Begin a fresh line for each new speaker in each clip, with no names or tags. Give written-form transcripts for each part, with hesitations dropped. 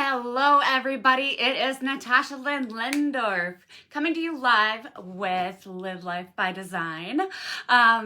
Hello, everybody. It is Natasha Lynn Lindorf coming to you live with Live Life by Design.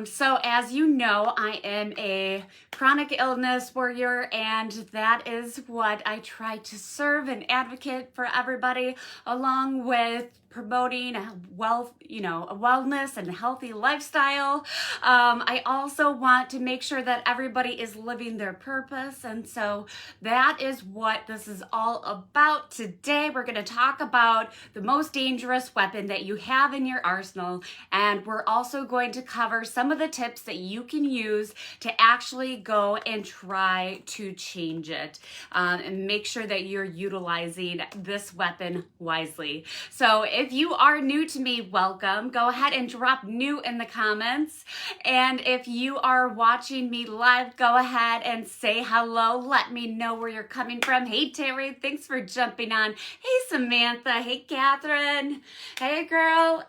So, as you know, I am a chronic illness warrior, and that is what I try to serve and advocate for everybody, along with promoting a wellness and healthy lifestyle. I also want to make sure that everybody is living their purpose, and so that is what this is all about. Today, we're going to talk about the most dangerous weapon that you have in your arsenal, and we're also going to cover some of the tips that you can use to actually go and try to change it, and make sure that you're utilizing this weapon wisely. So if you are new to me, welcome. Go ahead and drop new in the comments. And if you are watching me live, go ahead and say hello. Let me know where you're coming from. Hey, Terry, thanks for jumping on. Hey, Samantha. Hey, Catherine. Hey, girl.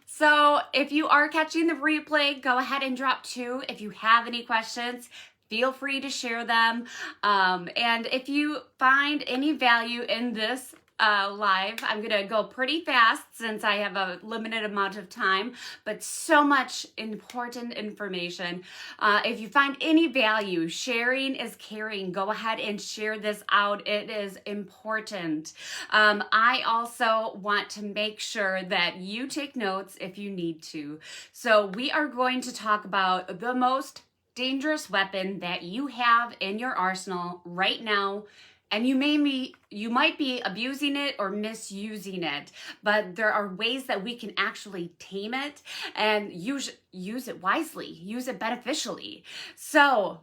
So if you are catching the replay, go ahead and drop two. If you have any questions, feel free to share them. And if you find any value in this live, I'm gonna go pretty fast since I have a limited amount of time, but so much important information. If you find any value, sharing is caring. Go ahead and share this out. It is important. I also want to make sure that you take notes if you need to. So we are going to talk about the most dangerous weapon that you have in your arsenal right now. And you might be abusing it or misusing it, but there are ways that we can actually tame it and use it wisely, use it beneficially. So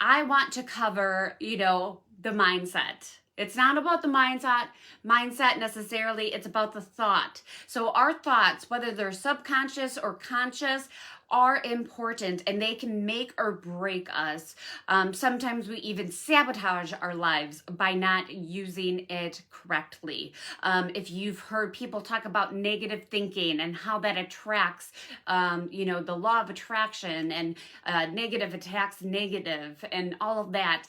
I want to cover, the mindset. It's not about the mindset necessarily, it's about the thought. So our thoughts, whether they're subconscious or conscious, are important, and they can make or break us. Sometimes we even sabotage our lives by not using it correctly. If you've heard people talk about negative thinking and how that attracts, the law of attraction, and negative attacks negative and all of that,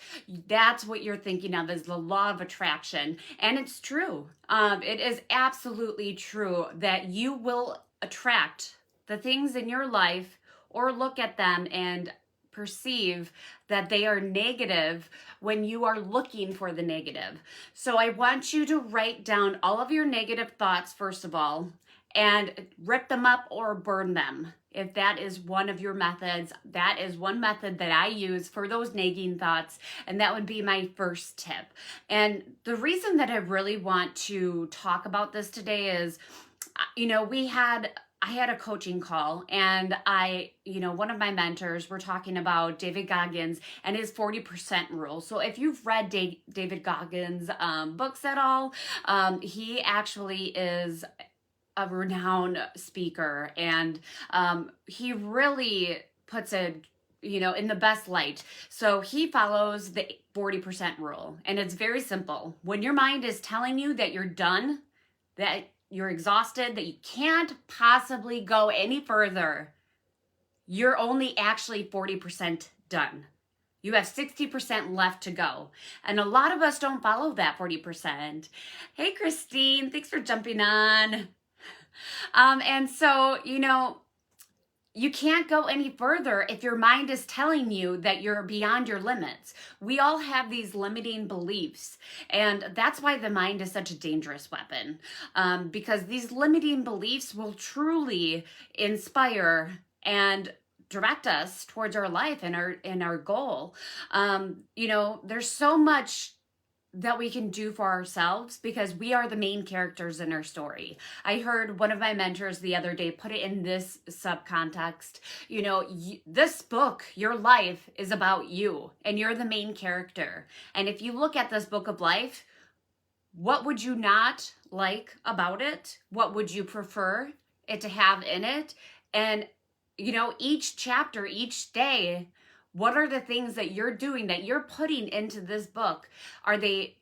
that's what you're thinking of as the law of attraction. And it's true. It is absolutely true that you will attract the things in your life or look at them and perceive that they are negative when you are looking for the negative. So I want you to write down all of your negative thoughts, first of all, and rip them up or burn them. If that is one of your methods, that is one method that I use for those nagging thoughts, and that would be my first tip. And the reason that I really want to talk about this today is, I had a coaching call, and one of my mentors were talking about David Goggins and his 40% rule. So if you've read David Goggins' books at all, he actually is a renowned speaker, and he really puts it in the best light. So he follows the 40% rule, and it's very simple. When your mind is telling you that you're done, that you're exhausted, that you can't possibly go any further, you're only actually 40% done. You have 60% left to go. And a lot of us don't follow that 40%. Hey, Christine, thanks for jumping on. And so, you can't go any further if your mind is telling you that you're beyond your limits. We all have these limiting beliefs, and that's why the mind is such a dangerous weapon, because these limiting beliefs will truly inspire and direct us towards our life and our goal. There's so much that we can do for ourselves because we are the main characters in our story. I heard one of my mentors the other day put it in this subcontext. This book, your life, is about you, and you're the main character. And if you look at this book of life, what would you not like about it? What would you prefer it to have in it? And, each chapter, each day, what are the things that you're doing, that you're putting into this book? Are they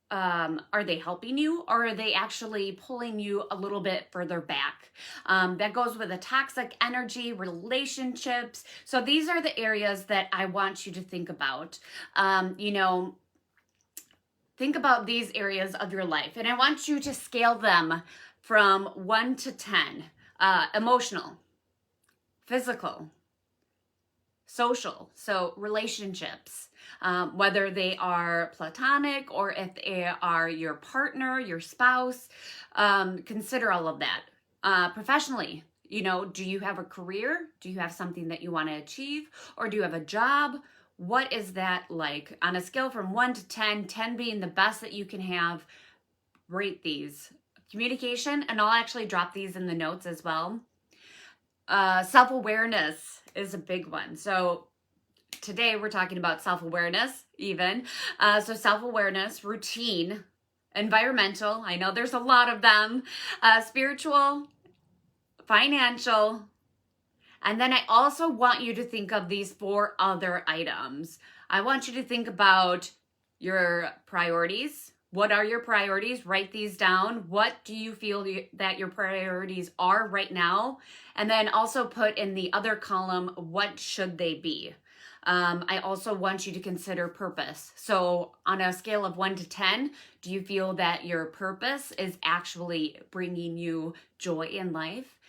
helping you, or are they actually pulling you a little bit further back? That goes with a toxic energy, relationships. So these are the areas that I want you to think about. think about these areas of your life, and I want you to scale them from 1 to 10. Emotional, physical, social, so relationships, whether they are platonic or if they are your partner, your spouse, consider all of that. Professionally, do you have a career? Do you have something that you want to achieve? Or do you have a job? What is that like? On a scale from 1 to 10, 10 being the best that you can have, rate these. Communication, and I'll actually drop these in the notes as well. Self-awareness is a big one. So today we're talking about self-awareness even. So self-awareness, routine, environmental, I know there's a lot of them, spiritual, financial, and then I also want you to think of these 4 other items. I want you to think about your priorities. What are your priorities? Write these down. What do you feel that your priorities are right now? And then also put in the other column, what should they be? I also want you to consider purpose. So on a scale of 1 to 10, do you feel that your purpose is actually bringing you joy in life?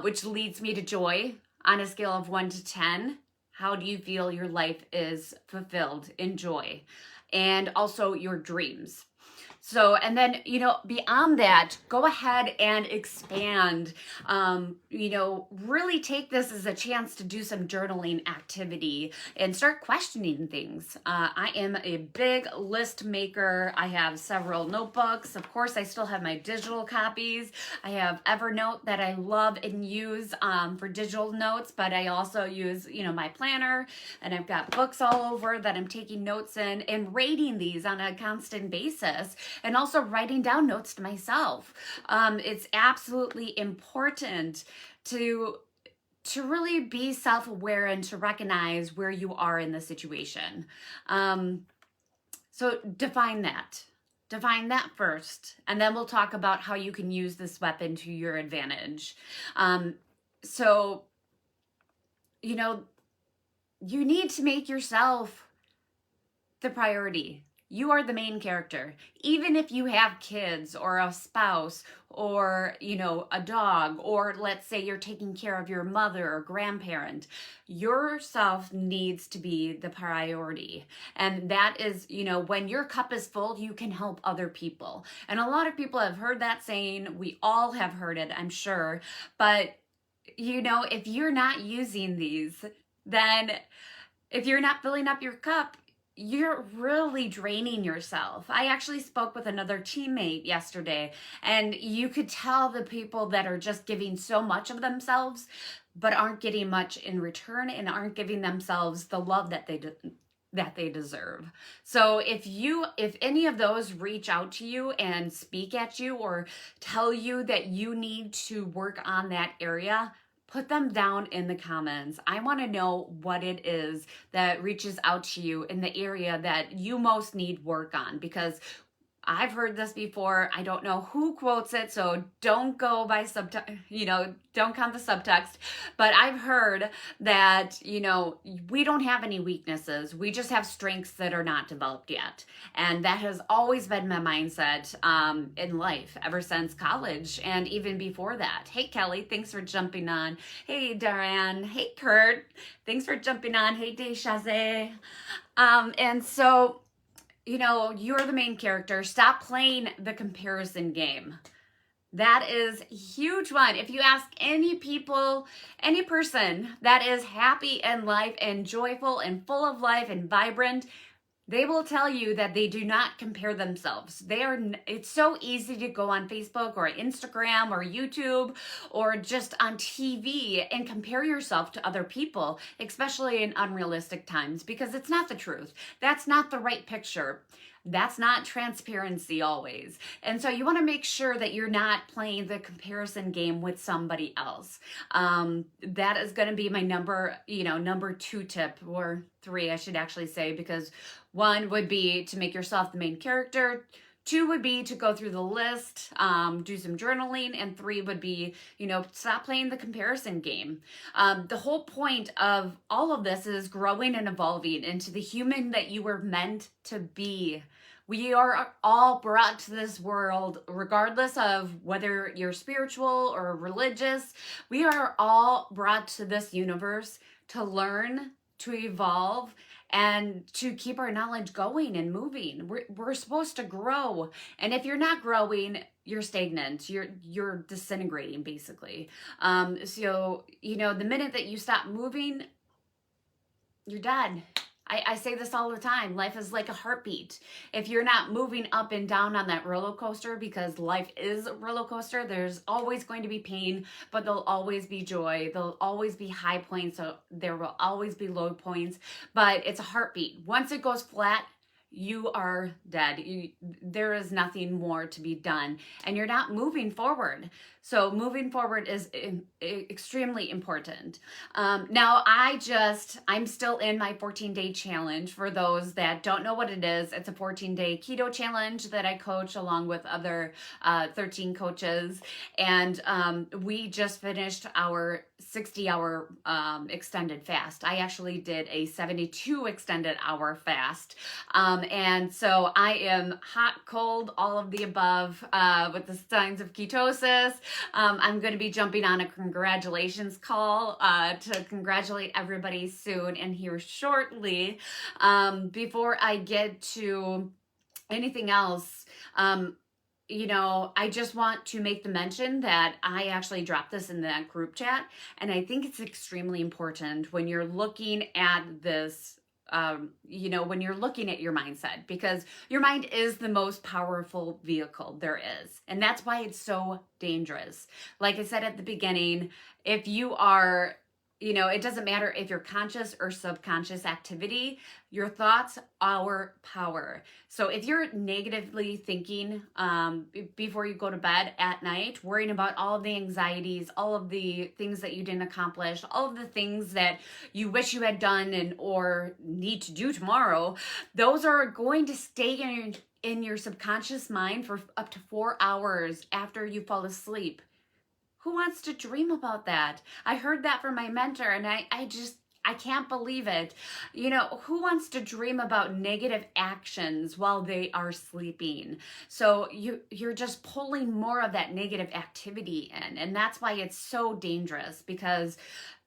Which leads me to joy. On a scale of 1 to 10, how do you feel your life is fulfilled in joy? And also your dreams. So, and then, beyond that, go ahead and expand, really take this as a chance to do some journaling activity and start questioning things. I am a big list maker. I have several notebooks. Of course, I still have my digital copies. I have Evernote that I love and use for digital notes, but I also use, my planner, and I've got books all over that I'm taking notes in and rating these on a constant basis. And also writing down notes to myself. It's absolutely important to really be self-aware and to recognize where you are in the situation. So define that. Define that first, and then we'll talk about how you can use this weapon to your advantage. So, you need to make yourself the priority. You are the main character. Even if you have kids or a spouse or, a dog, or let's say you're taking care of your mother or grandparent, yourself needs to be the priority. And that is, when your cup is full, you can help other people. And a lot of people have heard that saying. We all have heard it, I'm sure. But, if you're not using these, then if you're not filling up your cup, you're really draining yourself. I actually spoke with another teammate yesterday, and you could tell the people that are just giving so much of themselves, but aren't getting much in return and aren't giving themselves the love that they deserve. So if any of those reach out to you and speak at you or tell you that you need to work on that area, put them down in the comments. I want to know what it is that reaches out to you in the area that you most need work on, because I've heard this before. I don't know who quotes it, so don't go by don't count the subtext. But I've heard that, we don't have any weaknesses. We just have strengths that are not developed yet. And that has always been my mindset in life ever since college and even before that. Hey, Kelly, thanks for jumping on. Hey, Daran. Hey, Kurt. Thanks for jumping on. Hey, Deshaze. And so, you're the main character. Stop playing the comparison game. That is a huge one. If you ask any person that is happy in life and joyful and full of life and vibrant, they will tell you that they do not compare themselves. It's so easy to go on Facebook or Instagram or YouTube or just on TV and compare yourself to other people, especially in unrealistic times, because it's not the truth. That's not the right picture. That's not transparency always. And so you want to make sure that you're not playing the comparison game with somebody else. That is going to be my number 2 tip, or 3, I should actually say, because 1 would be to make yourself the main character. 2 would be to go through the list, do some journaling, and 3 would be, stop playing the comparison game. The whole point of all of this is growing and evolving into the human that you were meant to be. We are all brought to this world, regardless of whether you're spiritual or religious. We are all brought to this universe to learn, to evolve, and to keep our knowledge going and moving. We're supposed to grow. And if you're not growing, you're stagnant. You're disintegrating, basically. So, the minute that you stop moving, you're dead. I say this all the time. Life is like a heartbeat. If you're not moving up and down on that roller coaster, because life is a roller coaster, there's always going to be pain, but there'll always be joy. There'll always be high points. So there will always be low points, but it's a heartbeat. Once it goes flat, you are dead. There is nothing more to be done, and you're not moving forward. So moving forward is extremely important. Now, I'm still in my 14-day challenge. For those that don't know what it is, it's a 14-day keto challenge that I coach along with other 13 coaches. And we just finished our 60-hour extended fast. I actually did a 72 extended hour fast. And so I am hot, cold, all of the above with the signs of ketosis. I'm going to be jumping on a congratulations call to congratulate everybody soon and here shortly. Before I get to anything else, I just want to make the mention that I actually dropped this in that group chat, and I think it's extremely important when you're looking at this, when you're looking at your mindset, because your mind is the most powerful vehicle there is. And that's why it's so dangerous. Like I said at the beginning, if you are, it doesn't matter if you're conscious or subconscious activity, your thoughts are power. So if you're negatively thinking before you go to bed at night, worrying about all of the anxieties, all of the things that you didn't accomplish, all of the things that you wish you had done or need to do tomorrow, those are going to stay in your subconscious mind for up to 4 hours after you fall asleep. Who wants to dream about that? I heard that from my mentor, and I can't believe it. Who wants to dream about negative actions while they are sleeping? So you're just pulling more of that negative activity in, and that's why it's so dangerous, because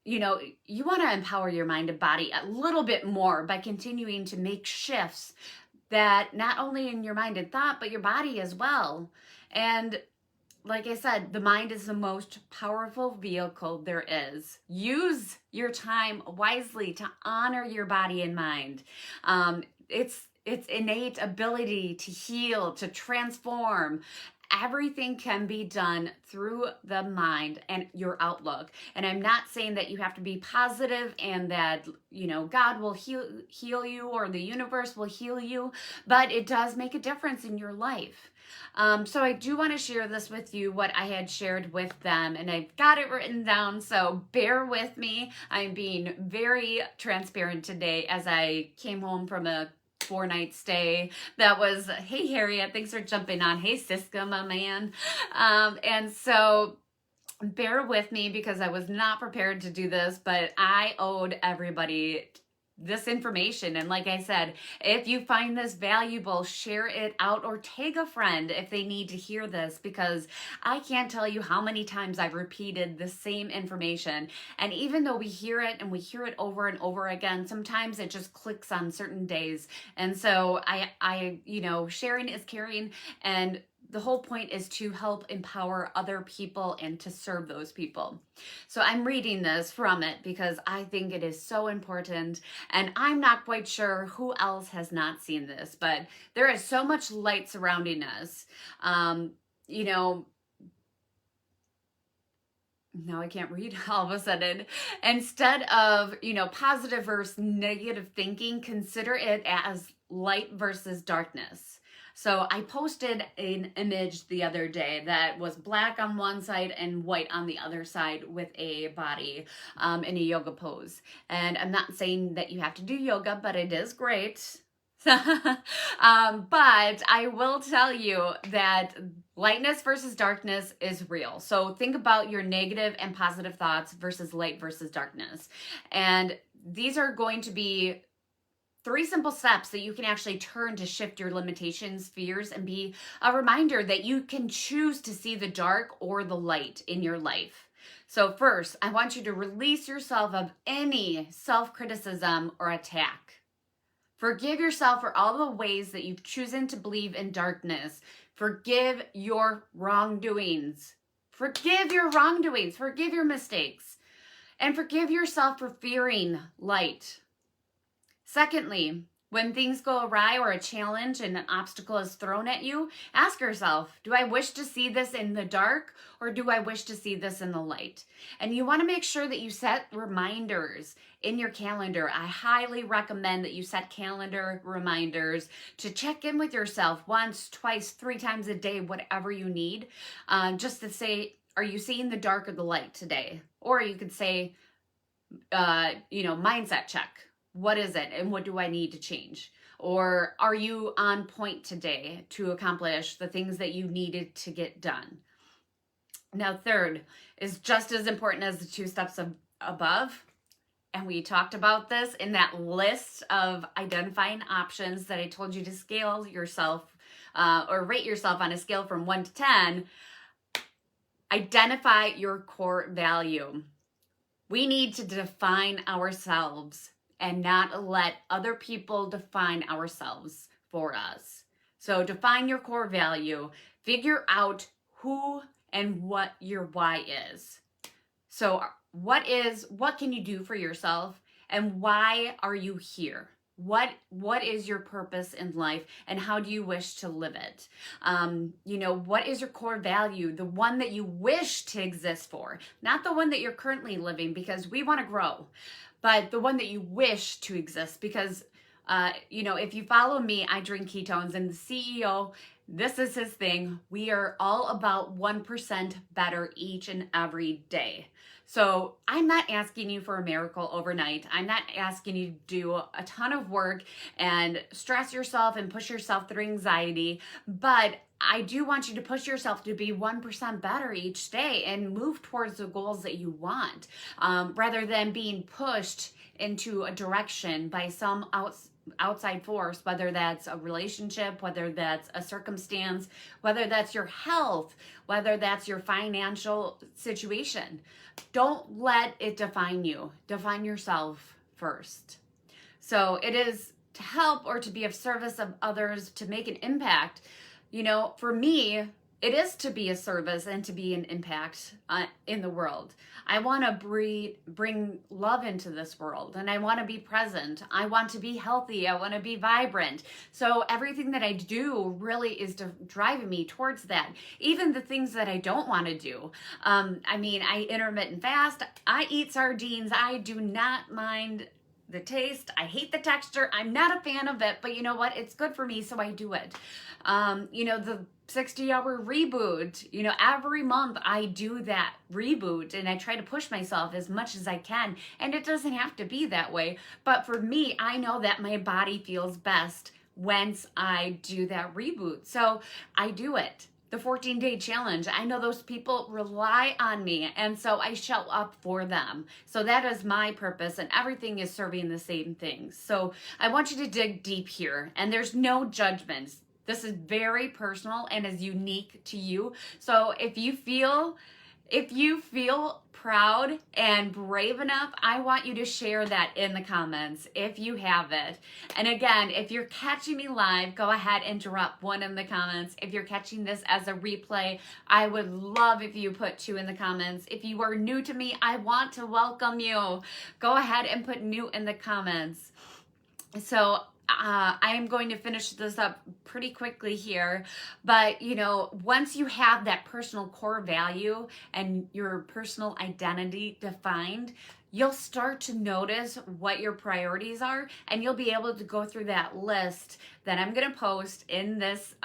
you want to empower your mind and body a little bit more by continuing to make shifts that not only in your mind and thought, but your body as well. And like I said, the mind is the most powerful vehicle there is. Use your time wisely to honor your body and mind. It's innate ability to heal, to transform. Everything can be done through the mind and your outlook. And I'm not saying that you have to be positive and that, God will heal you or the universe will heal you, but it does make a difference in your life. So I do want to share this with you, what I had shared with them, and I've got it written down, so bear with me. I'm being very transparent today as I came home from a 4-night stay. That was, hey Harriet, thanks for jumping on. Hey Siska, my man. And so bear with me because I was not prepared to do this, but I owed everybody this information. And like I said, if you find this valuable, share it out or tag a friend if they need to hear this, because I can't tell you how many times I've repeated the same information. And even though we hear it and we hear it over and over again, sometimes it just clicks on certain days. And so I sharing is caring, and the whole point is to help empower other people and to serve those people. So I'm reading this from it because I think it is so important, and I'm not quite sure who else has not seen this, but there is so much light surrounding us. Now I can't read all of a sudden. Instead of, positive versus negative thinking, consider it as light versus darkness. So I posted an image the other day that was black on one side and white on the other side with a body in a yoga pose. And I'm not saying that you have to do yoga, but it is great. But I will tell you that lightness versus darkness is real. So think about your negative and positive thoughts versus light versus darkness. And these are going to be 3 simple steps that you can actually turn to shift your limitations, fears, and be a reminder that you can choose to see the dark or the light in your life. So first, I want you to release yourself of any self-criticism or attack. Forgive yourself for all the ways that you've chosen to believe in darkness. Forgive your wrongdoings. Forgive your wrongdoings. Forgive your mistakes. And forgive yourself for fearing light. Secondly, when things go awry or a challenge and an obstacle is thrown at you, ask yourself, do I wish to see this in the dark or do I wish to see this in the light? And you want to make sure that you set reminders in your calendar. I highly recommend that you set calendar reminders to check in with yourself once, twice, 3 times a day, whatever you need, just to say, are you seeing the dark or the light today? Or you could say, mindset check. What is it and what do I need to change? Or are you on point today to accomplish the things that you needed to get done? Now, third is just as important as the 2 steps above. And we talked about this in that list of identifying options that I told you to scale yourself or rate yourself on a scale from 1 to 10. Identify your core value. We need to define ourselves and not let other people define ourselves for us. So define your core value. Figure out who and what your why is. So what can you do for yourself and why are you here? What is your purpose in life and how do you wish to live it? What is your core value? The one that you wish to exist for, not the one that you're currently living, because we want to grow, but the one that you wish to exist because, if you follow me, I drink ketones and the CEO, this is his thing. We are all about 1% better each and every day. So I'm not asking you for a miracle overnight. I'm not asking you to do a ton of work and stress yourself and push yourself through anxiety, but I do want you to push yourself to be 1% better each day and move towards the goals that you want, rather than being pushed into a direction by some outside force, whether that's a relationship, whether that's a circumstance, whether that's your health, whether that's your financial situation. Don't let it define you. Define yourself first. So it is to help or to be of service of others, to make an impact. For me, it is to be a service and to be an impact in the world. I want to bring love into this world, and I want to be present. I want to be healthy. I want to be vibrant. So everything that I do really is driving me towards that. Even the things that I don't want to do. I intermittent fast. I eat sardines. I do not mind the taste. I hate the texture. I'm not a fan of it, but you know what? It's good for me, so I do it. The 60-hour reboot, every month I do that reboot and I try to push myself as much as I can. And it doesn't have to be that way. But for me, I know that my body feels best once I do that reboot. So I do it. The 14-day challenge. I know those people rely on me, and so I show up for them. So that is my purpose, and everything is serving the same things. So I want you to dig deep here, and there's no judgments. This is very personal and is unique to you. So if you feel proud and brave enough, I want you to share that in the comments if you have it. And again, if you're catching me live, go ahead and drop 1 in the comments. If you're catching this as a replay, I would love if you put 2 in the comments. If you are new to me, I want to welcome you. Go ahead and put new in the comments. So I am going to finish this up pretty quickly here, but once you have that personal core value and your personal identity defined, you'll start to notice what your priorities are, and you'll be able to go through that list that I'm going to post in this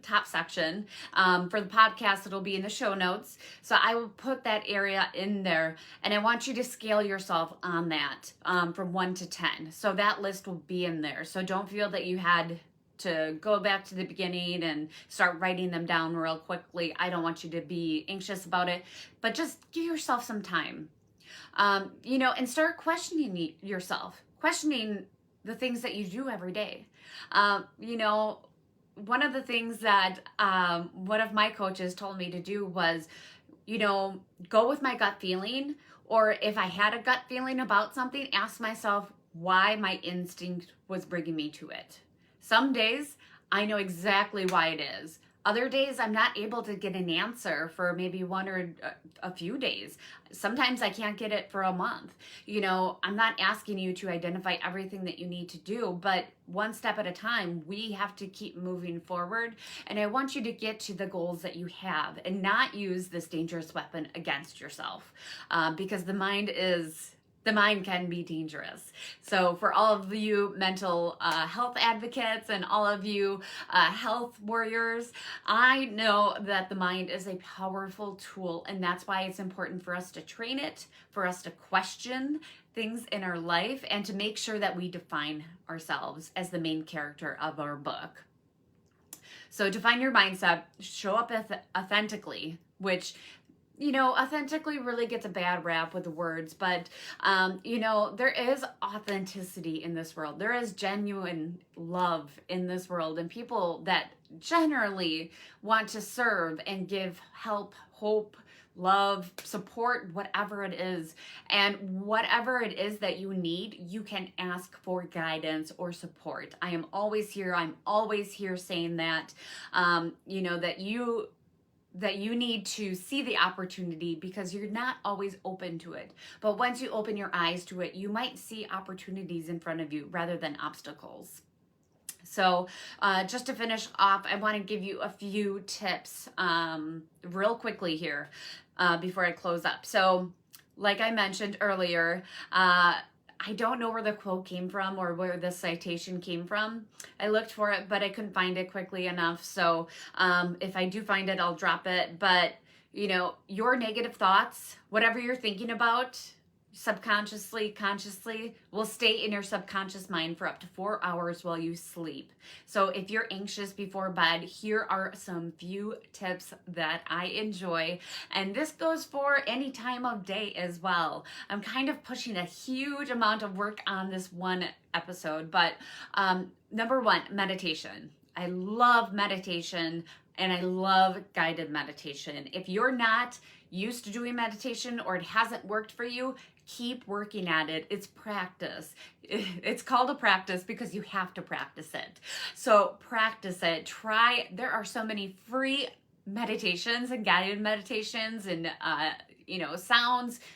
top section. For the podcast, it'll be in the show notes. So I will put that area in there, and I want you to scale yourself on that from 1 to 10. So that list will be in there. So don't feel that you had to go back to the beginning and start writing them down real quickly. I don't want you to be anxious about it, but just give yourself some time. And start questioning yourself, questioning the things that you do every day. You know, one of the things that one of my coaches told me to do was, you know, go with my gut feeling, or if I had a gut feeling about something, ask myself why my instinct was bringing me to it. Some days I know exactly why it is. Other days I'm not able to get an answer for maybe one or a few days. Sometimes I can't get it for a month. You know, I'm not asking you to identify everything that you need to do, but one step at a time, we have to keep moving forward. And I want you to get to the goals that you have and not use this dangerous weapon against yourself, because the mind can be dangerous. So for all of you mental health advocates and all of you health warriors, I know that the mind is a powerful tool, and that's why it's important for us to train it, for us to question things in our life, and to make sure that we define ourselves as the main character of our book. So define your mindset, show up authentically, which, you know, authentically really gets a bad rap with the words, but, you know, there is authenticity in this world. There is genuine love in this world, and people that generally want to serve and give help, hope, love, support, whatever it is. And whatever it is that you need, you can ask for guidance or support. I am always here. I'm always here saying that, you know, that you need to see the opportunity, because you're not always open to it. But once you open your eyes to it, you might see opportunities in front of you rather than obstacles. So just to finish off, I want to give you a few tips real quickly here before I close up. So like I mentioned earlier, I don't know where the quote came from or where the citation came from. I looked for it, but I couldn't find it quickly enough. So if I do find it, I'll drop it. But, you know, your negative thoughts, whatever you're thinking about, subconsciously, consciously, will stay in your subconscious mind for up to 4 hours while you sleep. So if you're anxious before bed, here are some few tips that I enjoy. And this goes for any time of day as well. I'm kind of pushing a huge amount of work on this one episode, but number one, meditation. I love meditation, and I love guided meditation. If you're not used to doing meditation or it hasn't worked for you, keep working at it. It's practice. It's called a practice because you have to practice it. So practice it. There are so many free meditations and guided meditations and you know,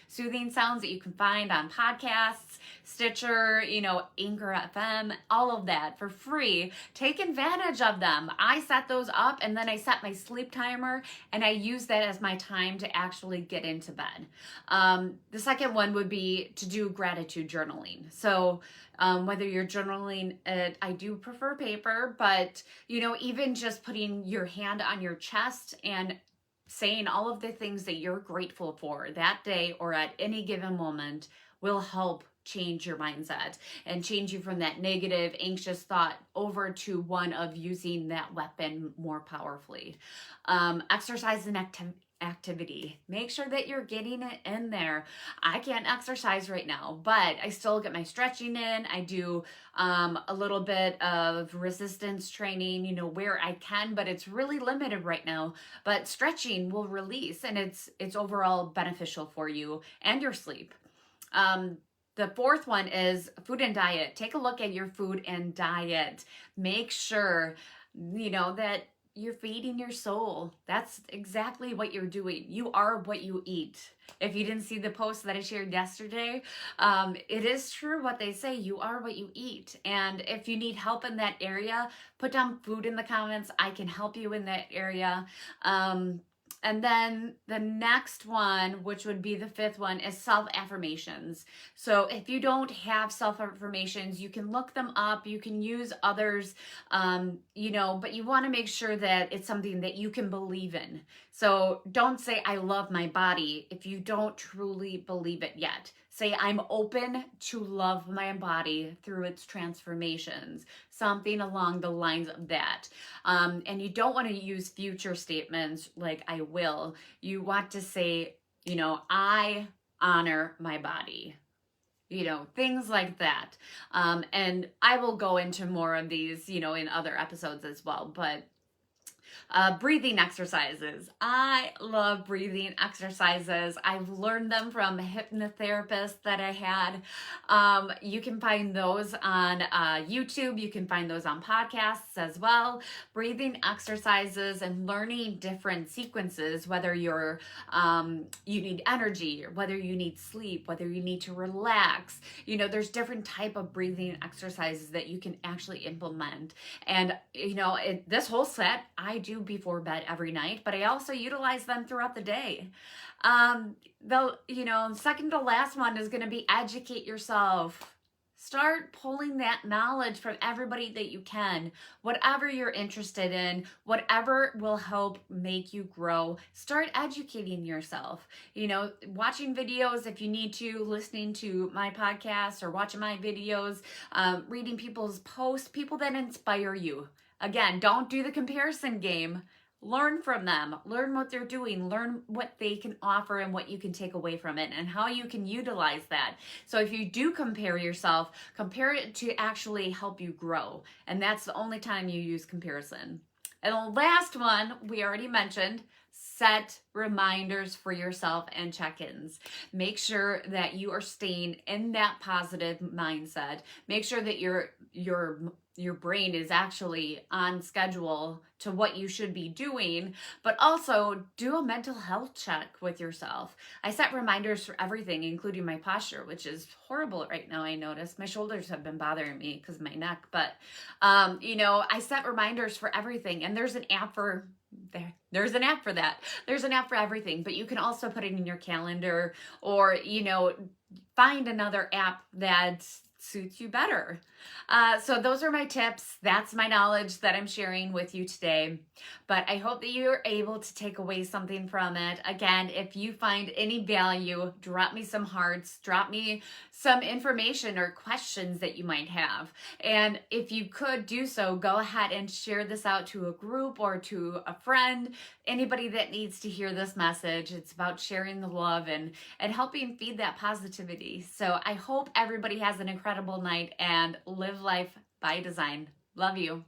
soothing sounds that you can find on podcasts, Stitcher, you know, Anchor FM, all of that for free. Take advantage of them. I set those up, and then I set my sleep timer, and I use that as my time to actually get into bed. The second one would be to do gratitude journaling. So whether you're journaling it, I do prefer paper, but, you know, even just putting your hand on your chest and saying all of the things that you're grateful for that day or at any given moment will help change your mindset and change you from that negative, anxious thought over to one of using that weapon more powerfully. Exercise and activity. Make sure that you're getting it in there. I can't exercise right now, but I still get my stretching in. I do a little bit of resistance training, you know, where I can, but it's really limited right now. But stretching will release, and it's overall beneficial for you and your sleep. The fourth one is food and diet. Take a look at your food and diet. Make sure, you know, that you're feeding your soul. That's exactly what you're doing. You are what you eat. If you didn't see the post that I shared yesterday, it is true what they say. You are what you eat. And if you need help in that area, put down food in the comments. I can help you in that area. And then the next one, which would be the fifth one, is self-affirmations. So if you don't have self-affirmations, you can look them up. You can use others, you know, but you want to make sure that it's something that you can believe in. So don't say, I love my body, if you don't truly believe it yet. Say, I'm open to love my body through its transformations. Something along the lines of that. And you don't want to use future statements like I will. You want to say, you know, I honor my body. things like that. And I will go into more of these, in other episodes as well. But breathing exercises. I love breathing exercises. I've learned them from a hypnotherapist that I had. You can find those on YouTube. You can find those on podcasts as well. Breathing exercises and learning different sequences, whether you need energy, or whether you need sleep, whether you need to relax. There's different type of breathing exercises that you can actually implement. And this whole set I do before bed every night, but I also utilize them throughout the day. Second to last one is going to be educate yourself. Start pulling that knowledge from everybody that you can. Whatever you're interested in, whatever will help make you grow, start educating yourself. Watching videos if you need to, listening to my podcast or watching my videos, reading people's posts, people that inspire you. Again, don't do the comparison game. Learn from them. Learn what they're doing. Learn what they can offer and what you can take away from it and how you can utilize that. So if you do compare yourself, compare it to actually help you grow. And that's the only time you use comparison. And the last one we already mentioned, set reminders for yourself and check-ins. Make sure that you are staying in that positive mindset. Make sure that your brain is actually on schedule to what you should be doing, but also do a mental health check with yourself. I set reminders for everything, including my posture, which is horrible right now. I notice my shoulders have been bothering me because of my neck, but I set reminders for everything, and there's an app for there's an app for that. There's an app for everything, but you can also put it in your calendar, or find another app that suits you better. So those are my tips. That's my knowledge that I'm sharing with you today. But I hope that you're able to take away something from it. Again, if you find any value, drop me some hearts, drop me some information or questions that you might have. And if you could do so, go ahead and share this out to a group or to a friend, anybody that needs to hear this message. It's about sharing the love and helping feed that positivity. So I hope everybody has an incredible night and live life by design. Love you.